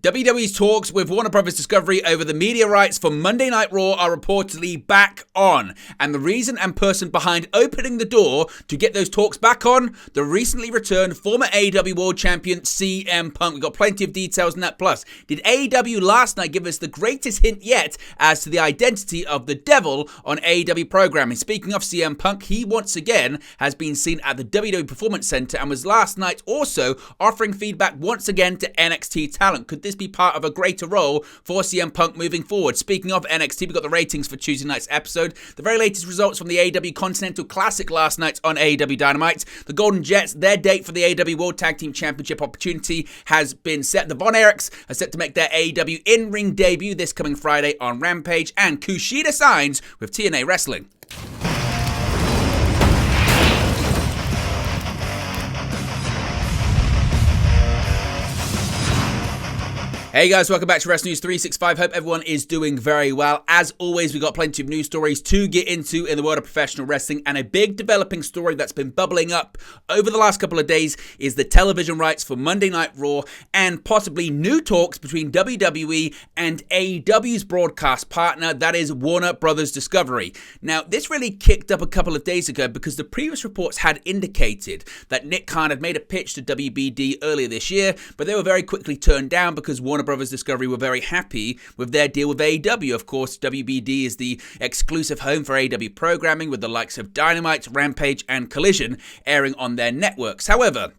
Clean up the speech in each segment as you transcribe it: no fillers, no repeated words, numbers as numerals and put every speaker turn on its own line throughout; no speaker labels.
WWE's talks with Warner Bros. Discovery over the media rights for Monday Night Raw are reportedly back on. And the reason and person behind opening the door to get those talks back on, the recently returned former AEW World Champion CM Punk. We've got plenty of details on that. Plus, did AEW last night give us the greatest hint yet as to the identity of the devil on AEW programming? Speaking of CM Punk, he once again has been seen at the WWE Performance Center and was last night also offering feedback once again to NXT talent. Could this be part of a greater role for CM Punk moving forward? Speaking of NXT, we got the ratings for Tuesday night's episode, the very latest results from the AEW Continental Classic last night on AEW Dynamite. The Golden Jets, their date for the AEW World Tag Team Championship opportunity has been set. The Von Erichs are set to make their AEW in-ring debut this coming Friday on Rampage, and Kushida signs with TNA Wrestling. Hey guys, welcome back to Wrestling News 365. Hope everyone is doing very well. As always, we've got plenty of news stories to get into in the world of professional wrestling, and a big developing story that's been bubbling up over the last couple of days is the television rights for Monday Night Raw and possibly new talks between WWE and AEW's broadcast partner, that is Warner Bros. Discovery. Now, this really kicked up a couple of days ago because the previous reports had indicated that Nick Khan had made a pitch to WBD earlier this year, but they were very quickly turned down because Warner Bros. Discovery were very happy with their deal with AEW. Of course, WBD is the exclusive home for AEW programming with the likes of Dynamite, Rampage, and Collision airing on their networks. However,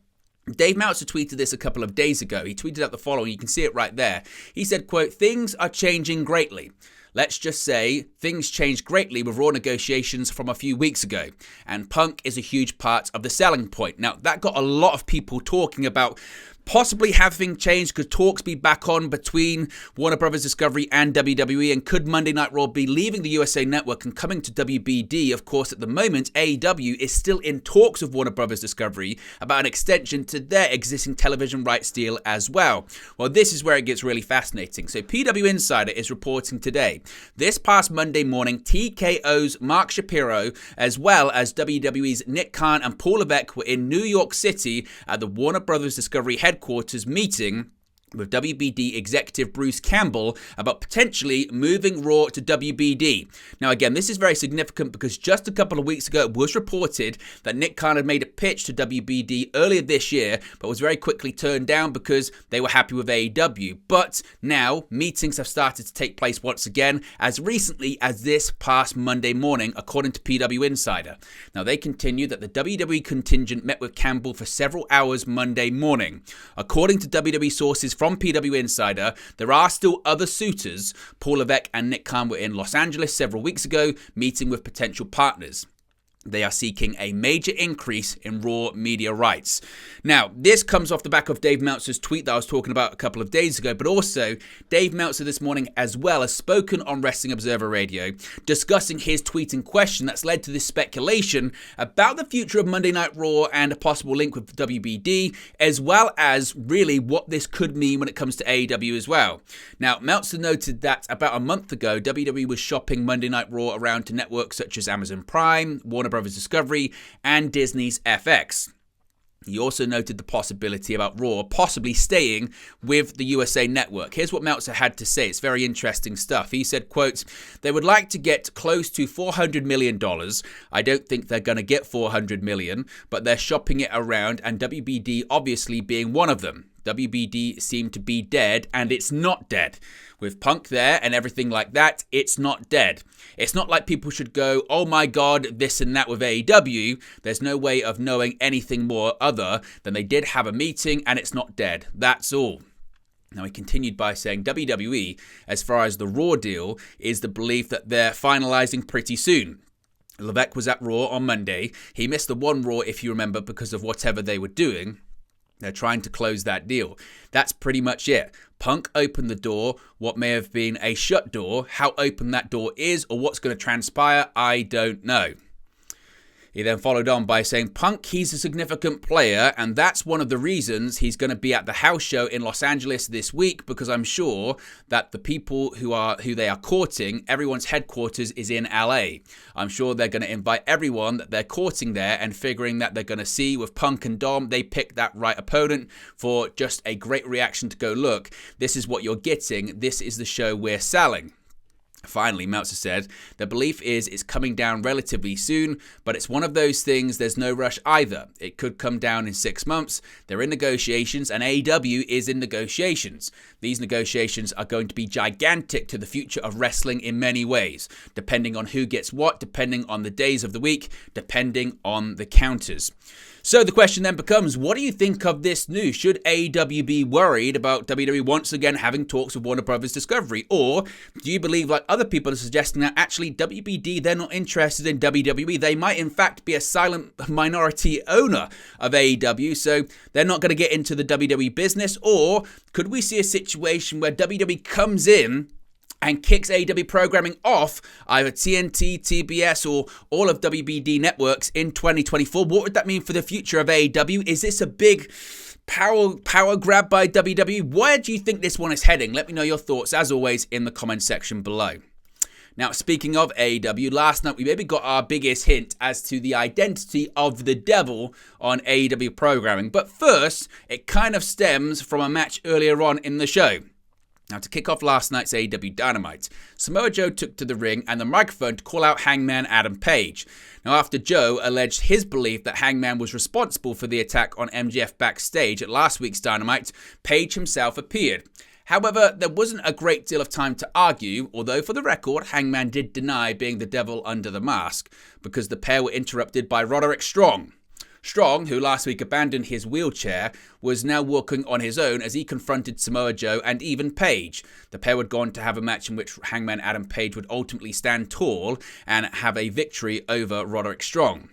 Dave Meltzer tweeted this a couple of days ago. He tweeted out the following. You can see it right there. He said, quote, "Things are changing greatly. Let's just say things changed greatly with Raw negotiations from a few weeks ago, and Punk is a huge part of the selling point." Now, that got a lot of people talking about possibly having changed. Could talks be back on between Warner Bros. Discovery and WWE? And could Monday Night Raw be leaving the USA Network and coming to WBD? Of course, at the moment, AEW is still in talks with Warner Bros. Discovery about an extension to their existing television rights deal as well. Well, this is where it gets really fascinating. So PW Insider is reporting today, this past Monday morning, TKO's Mark Shapiro, as well as WWE's Nick Khan and Paul Levesque, were in New York City at the Warner Bros. Discovery headquarters meeting with WBD executive Bruce Campbell about potentially moving Raw to WBD. Now again, this is very significant because just a couple of weeks ago it was reported that Nick Khan had made a pitch to WBD earlier this year, but was very quickly turned down because they were happy with AEW. But now meetings have started to take place once again as recently as this past Monday morning, according to PW Insider. Now they continue that the WWE contingent met with Campbell for several hours Monday morning. According to WWE sources from PW Insider, there are still other suitors. Paul Levesque and Nick Khan were in Los Angeles several weeks ago, meeting with potential partners. They are seeking a major increase in Raw media rights. Now, this comes off the back of Dave Meltzer's tweet that I was talking about a couple of days ago, but also Dave Meltzer this morning as well has spoken on Wrestling Observer Radio, discussing his tweet in question that's led to this speculation about the future of Monday Night Raw and a possible link with WBD, as well as really what this could mean when it comes to AEW as well. Now, Meltzer noted that about a month ago, WWE was shopping Monday Night Raw around to networks such as Amazon Prime, Warner Bros. Discovery, and Disney's FX. He also noted the possibility about Raw possibly staying with the USA Network. Here's what Meltzer had to say. It's very interesting stuff. He said, quote, "They would like to get close to $400 million. I don't think they're going to get $400 million, but they're shopping it around, and WBD obviously being one of them. WBD seemed to be dead, and it's not dead. With Punk there and everything like that, it's not dead. It's not like people should go, oh my god, this and that with AEW. There's no way of knowing anything more other than they did have a meeting and it's not dead. That's all." Now, he continued by saying WWE, as far as the Raw deal, is the belief that they're finalizing pretty soon. Levesque was at Raw on Monday. He missed the one Raw, if you remember, because of whatever they were doing. They're trying to close that deal. That's pretty much it. Punk opened the door, what may have been a shut door. How open that door is or what's going to transpire, I don't know. He then followed on by saying, Punk, he's a significant player, and that's one of the reasons he's going to be at the house show in Los Angeles this week, because I'm sure that the people who they are courting, everyone's headquarters is in LA. I'm sure they're going to invite everyone that they're courting there, and figuring that they're going to see with Punk and Dom, they picked that right opponent for just a great reaction to go, look, this is what you're getting. This is the show we're selling. Finally, Meltzer said, the belief is it's coming down relatively soon, but it's one of those things, there's no rush either. It could come down in 6 months. They're in negotiations, and AEW is in negotiations. These negotiations are going to be gigantic to the future of wrestling in many ways, depending on who gets what, depending on the days of the week, depending on the counters. So the question then becomes, what do you think of this news? Should AEW be worried about WWE once again having talks with Warner Brothers Discovery? Or do you believe, like other people are suggesting, that actually WBD, they're not interested in WWE? They might in fact be a silent minority owner of AEW, so they're not going to get into the WWE business? Or could we see a situation where WWE comes in and kicks AEW programming off either TNT, TBS, or all of WBD networks in 2024? What would that mean for the future of AEW? Is this a big power grab by WWE? Where do you think this one is heading? Let me know your thoughts, as always, in the comment section below. Now, speaking of AEW, last night we maybe got our biggest hint as to the identity of the devil on AEW programming. But first, it kind of stems from a match earlier on in the show. Now, to kick off last night's AEW Dynamite, Samoa Joe took to the ring and the microphone to call out Hangman Adam Page. Now, after Joe alleged his belief that Hangman was responsible for the attack on MJF backstage at last week's Dynamite, Page himself appeared. However, there wasn't a great deal of time to argue, although for the record, Hangman did deny being the devil under the mask, because the pair were interrupted by Roderick Strong. Strong, who last week abandoned his wheelchair, was now walking on his own as he confronted Samoa Joe and even Page. The pair would go on to have a match in which Hangman Adam Page would ultimately stand tall and have a victory over Roderick Strong.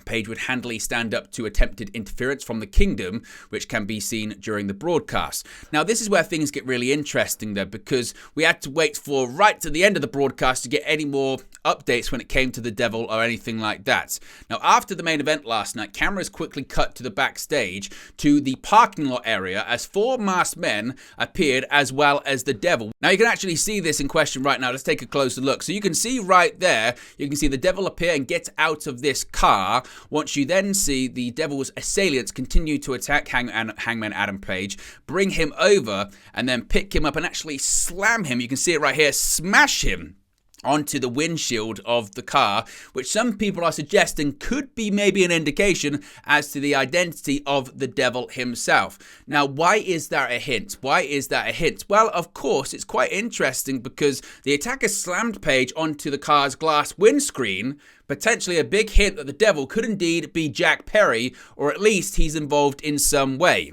Page would handily stand up to attempted interference from the Kingdom, which can be seen during the broadcast. Now, this is where things get really interesting, though, because we had to wait for right to the end of the broadcast to get any more updates when it came to the devil or anything like that. Now, after the main event last night, cameras quickly cut to the backstage to the parking lot area as 4 masked men appeared, as well as the devil. Now, you can actually see this in question right now. Let's take a closer look. So you can see right there, you can see the devil appear and get out of this car. Once you then see the devil's assailants continue to attack Hangman Adam Page, bring him over, and then pick him up and actually slam him. You can see it right here, smash him onto the windshield of the car, which some people are suggesting could be maybe an indication as to the identity of the devil himself. Now, why is that a hint? Why is that a hint? Well, of course, it's quite interesting because the attacker slammed Page onto the car's glass windscreen, potentially a big hint that the devil could indeed be Jack Perry, or at least he's involved in some way.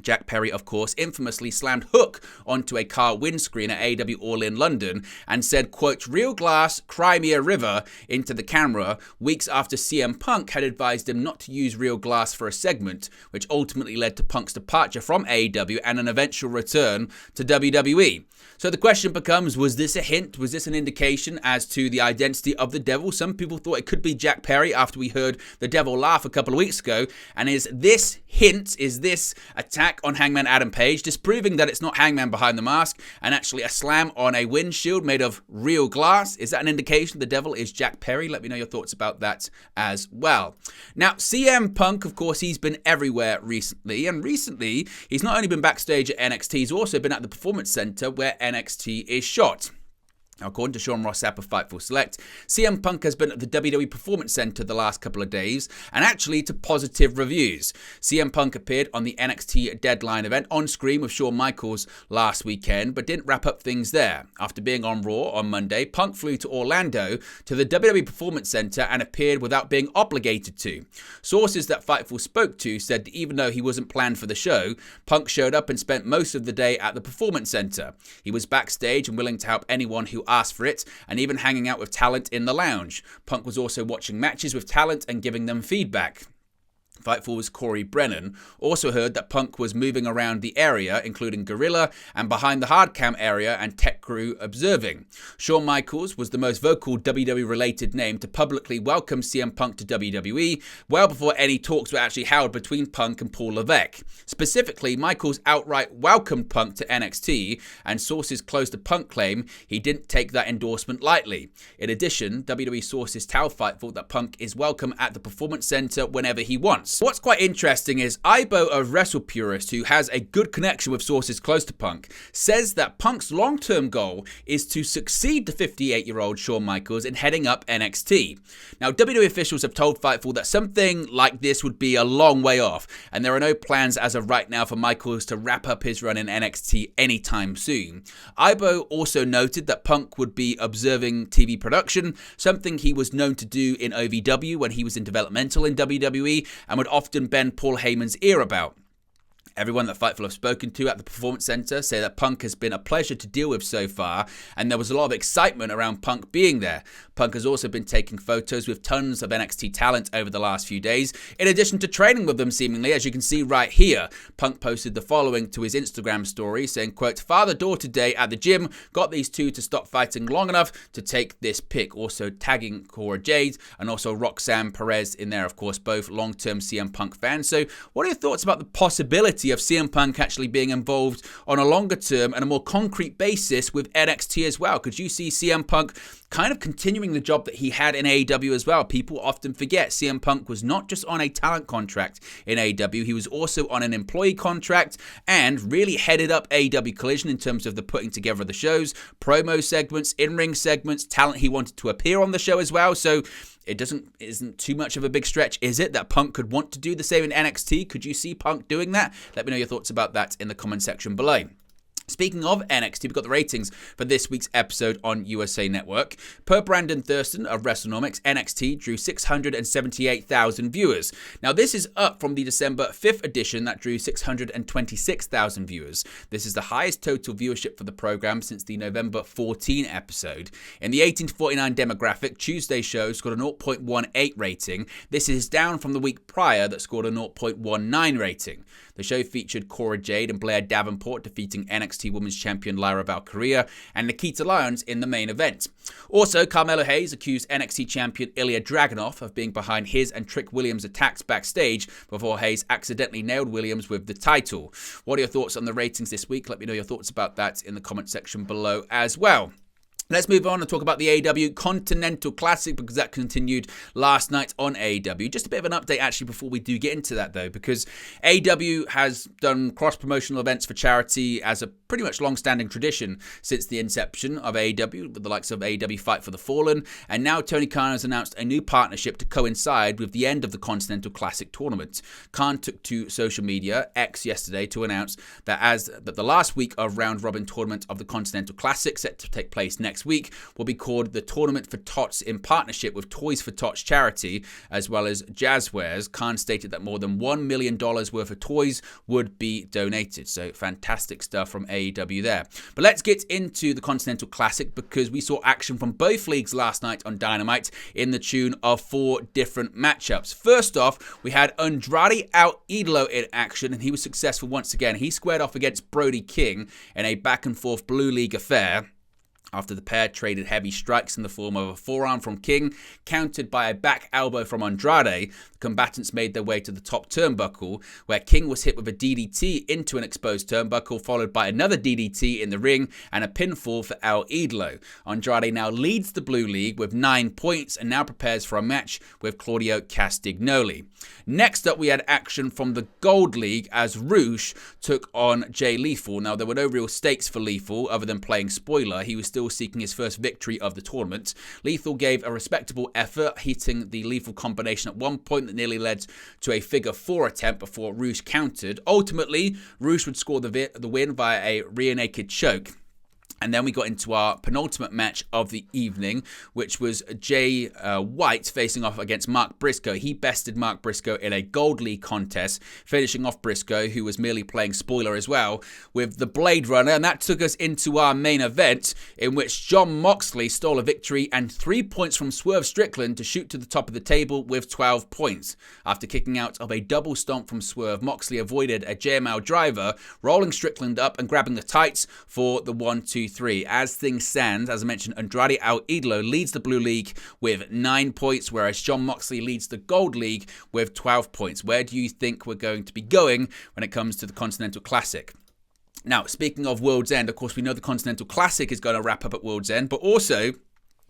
Jack Perry, of course, infamously slammed Hook onto a car windscreen at AEW All In London and said, quote, "Real glass, cry me a river," into the camera, weeks after CM Punk had advised him not to use real glass for a segment, which ultimately led to Punk's departure from AEW and an eventual return to WWE. So the question becomes, was this a hint? Was this an indication as to the identity of the devil? Some people thought it could be Jack Perry after we heard the devil laugh a couple of weeks ago. And is this hint, is this attack on Hangman Adam Page disproving that it's not Hangman behind the mask and actually a slam on a windshield made of real glass? Is that an indication the devil is Jack Perry? Let me know your thoughts about that as well. Now, CM Punk, of course, he's been everywhere recently. And recently, he's not only been backstage at NXT, he's also been at the Performance Center where NXT is shot. Now, according to Sean Ross Sapp of Fightful Select, CM Punk has been at the WWE Performance Center the last couple of days, and actually to positive reviews. CM Punk appeared on the NXT Deadline event on screen with Shawn Michaels last weekend, but didn't wrap up things there. After being on Raw on Monday, Punk flew to Orlando to the WWE Performance Center and appeared without being obligated to. Sources that Fightful spoke to said that even though he wasn't planned for the show, Punk showed up and spent most of the day at the Performance Center. He was backstage and willing to help anyone who asked for it, and even hanging out with talent in the lounge. Punk was also watching matches with talent and giving them feedback. Fightful's Corey Brennan also heard that Punk was moving around the area, including Gorilla and behind the hardcam area and tech crew observing. Shawn Michaels was the most vocal WWE-related name to publicly welcome CM Punk to WWE, well before any talks were actually held between Punk and Paul Levesque. Specifically, Michaels outright welcomed Punk to NXT, and sources close to Punk claim he didn't take that endorsement lightly. In addition, WWE sources tell Fightful that Punk is welcome at the Performance Center whenever he wants. What's quite interesting is Ibo, a wrestle purist who has a good connection with sources close to Punk, says that Punk's long-term goal is to succeed the 58-year-old Shawn Michaels in heading up NXT. Now, WWE officials have told Fightful that something like this would be a long way off, and there are no plans as of right now for Michaels to wrap up his run in NXT anytime soon. Ibo also noted that Punk would be observing TV production, something he was known to do in OVW when he was in developmental in WWE, and would often bend Paul Heyman's ear about. Everyone that Fightful have spoken to at the Performance Center say that Punk has been a pleasure to deal with so far, and there was a lot of excitement around Punk being there. Punk has also been taking photos with tons of NXT talent over the last few days, in addition to training with them seemingly, as you can see right here. Punk posted the following to his Instagram story, saying, quote, "Father-daughter day at the gym, got these two to stop fighting long enough to take this pic," also tagging Cora Jade and also Roxanne Perez in there, of course, both long-term CM Punk fans. So what are your thoughts about the possibility of CM Punk actually being involved on a longer term and a more concrete basis with NXT as well? Could you see CM Punk kind of continuing the job that he had in AEW as well? People often forget CM Punk was not just on a talent contract in AEW, he was also on an employee contract and really headed up AEW Collision in terms of the putting together of the shows, promo segments, in-ring segments, talent he wanted to appear on the show as well. So it isn't too much of a big stretch, is it, that Punk could want to do the same in NXT? Could you see Punk doing that? Let me know your thoughts about that in the comment section below. Speaking of NXT, we've got the ratings for this week's episode on USA Network. Per Brandon Thurston of WrestleNomics, NXT drew 678,000 viewers. Now, this is up from the December 5th edition that drew 626,000 viewers. This is the highest total viewership for the program since the November 14 episode. In the 18 to 49 demographic, Tuesday's show scored a 0.18 rating. This is down from the week prior that scored a 0.19 rating. The show featured Cora Jade and Blair Davenport defeating NXT Women's Champion Lyra Valkyria and Nikita Lyons in the main event. Also, Carmelo Hayes accused NXT Champion Ilya Dragunov of being behind his and Trick Williams' attacks backstage before Hayes accidentally nailed Williams with the title. What are your thoughts on the ratings this week? Let me know your thoughts about that in the comment section below as well. Let's move on and talk about the AEW Continental Classic, because that continued last night on AEW. Just a bit of an update actually before we do get into that though, because AEW has done cross-promotional events for charity as a pretty much long-standing tradition since the inception of AEW, with the likes of AEW Fight for the Fallen, and now Tony Khan has announced a new partnership to coincide with the end of the Continental Classic tournament. Khan took to social media, X, yesterday to announce that the last week of round-robin tournament of the Continental Classic, set to take place next week, will be called the Tournament for Tots in partnership with Toys for Tots charity, as well as Jazzwares. Khan stated that more than $1 million worth of toys would be donated. So fantastic stuff from AEW there. But let's get into the Continental Classic, because we saw action from both leagues last night on Dynamite in the tune of 4 different matchups. First off, we had Andrade El Idolo in action, and he was successful once again. He squared off against Brody King in a back-and-forth Blue League affair, after the pair traded heavy strikes in the form of a forearm from King, countered by a back elbow from Andrade. The combatants made their way to the top turnbuckle, where King was hit with a DDT into an exposed turnbuckle, followed by another DDT in the ring and a pinfall for El Idolo. Andrade now leads the Blue League with 9 points and now prepares for a match with Claudio Castagnoli. Next up, we had action from the Gold League as Roosh took on Jay Lethal. Now, there were no real stakes for Lethal other than playing spoiler. He was still seeking his first victory of the tournament. Lethal gave a respectable effort, hitting the lethal combination at one point that nearly led to a figure 4 attempt before Roosh countered. Ultimately, Roosh would score the win via a rear naked choke. And then we got into our penultimate match of the evening, which was Jay White facing off against Mark Briscoe. He bested Mark Briscoe in a Gold League contest, finishing off Briscoe, who was merely playing spoiler as well, with the Blade Runner. And that took us into our main event, in which Jon Moxley stole a victory and 3 points from Swerve Strickland to shoot to the top of the table with 12 points. After kicking out of a double stomp from Swerve, Moxley avoided a JML driver, rolling Strickland up and grabbing the tights for the 1-2-3. As things stand, as I mentioned, Andrade El Idolo leads the Blue League with 9 points, whereas Jon Moxley leads the Gold League with 12 points. Where do you think we're going to be going when it comes to the Continental Classic? Now, speaking of World's End, of course, we know the Continental Classic is going to wrap up at World's End, but also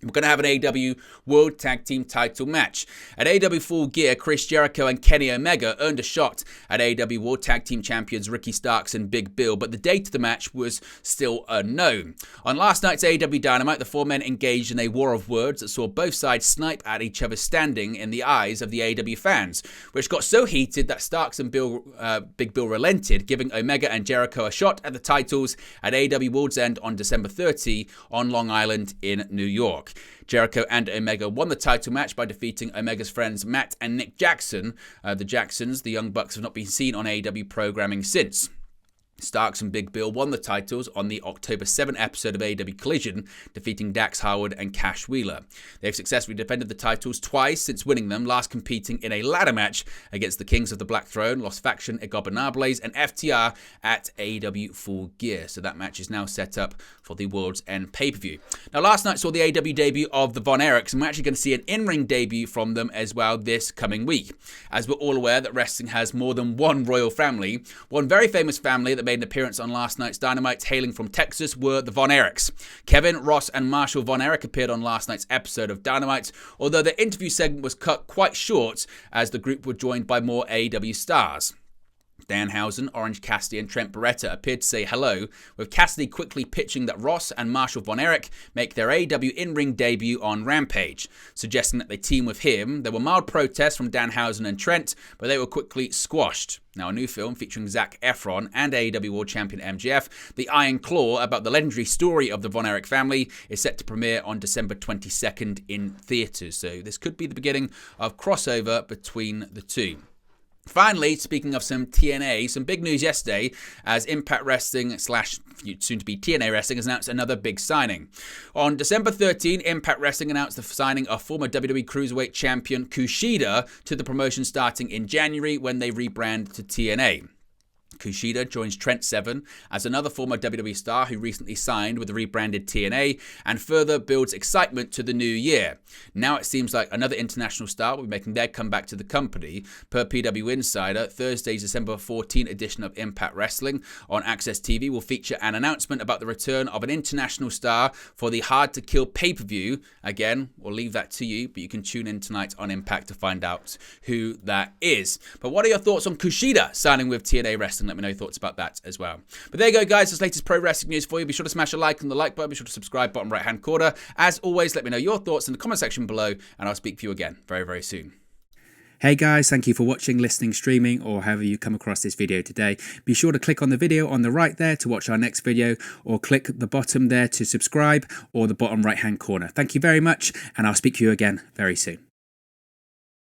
we're going to have an AEW World Tag Team title match. At AEW Full Gear, Chris Jericho and Kenny Omega earned a shot at AEW World Tag Team Champions Ricky Starks and Big Bill, but the date of the match was still unknown. On last night's AEW Dynamite, the four men engaged in a war of words that saw both sides snipe at each other standing in the eyes of the AEW fans, which got so heated that Starks and Big Bill relented, giving Omega and Jericho a shot at the titles at AEW World's End on December 30 on Long Island in New York. Jericho and Omega won the title match by defeating Omega's friends Matt and Nick Jackson. The Jacksons, the Young Bucks, have not been seen on AEW programming since. Starks and Big Bill won the titles on the October 7 episode of AEW Collision, defeating Dax Harwood and Cash Wheeler. They've successfully defended the titles twice since winning them, last competing in a ladder match against the Kings of the Black Throne, Los Faction Ingobernables, and FTR at AEW Full Gear. So that match is now set up for the World's End pay-per-view. Now, last night saw the AEW debut of the Von Erichs, and we're actually going to see an in-ring debut from them as well this coming week. As we're all aware that wrestling has more than one royal family, one very famous family that made an appearance on last night's Dynamite hailing from Texas were the Von Erichs. Kevin, Ross and Marshall Von Erich appeared on last night's episode of Dynamite, although their interview segment was cut quite short as the group were joined by more AEW stars. Danhausen, Orange Cassidy and Trent Beretta appeared to say hello, with Cassidy quickly pitching that Ross and Marshall Von Erich make their AEW in-ring debut on Rampage, suggesting that they team with him. There were mild protests from Danhausen and Trent, but they were quickly squashed. Now, a new film featuring Zac Efron and AEW World Champion MJF, The Iron Claw, about the legendary story of the Von Erich family, is set to premiere on December 22nd in theaters. So this could be the beginning of crossover between the two. Finally, speaking of some TNA, some big news yesterday as Impact Wrestling / soon to be TNA Wrestling has announced another big signing. On December 13, Impact Wrestling announced the signing of former WWE Cruiserweight Champion Kushida to the promotion starting in January when they rebrand to TNA. Kushida joins Trent Seven as another former WWE star who recently signed with the rebranded TNA and further builds excitement to the new year. Now it seems like another international star will be making their comeback to the company. Per PW Insider, Thursday's December 14 edition of Impact Wrestling on Access TV will feature an announcement about the return of an international star for the Hard to Kill pay-per-view. Again, we'll leave that to you, but you can tune in tonight on Impact to find out who that is. But what are your thoughts on Kushida signing with TNA Wrestling? Let me know your thoughts about that as well. But there you go, guys. This latest pro wrestling news for you. Be sure to smash a like on the like button. Be sure to subscribe, bottom right-hand corner. As always, let me know your thoughts in the comment section below, and I'll speak to you again very, very soon.
Hey guys, thank you for watching, listening, streaming, or however you come across this video today. Be sure to click on the video on the right there to watch our next video, or click the bottom there to subscribe, or the bottom right-hand corner. Thank you very much, and I'll speak to you again very soon.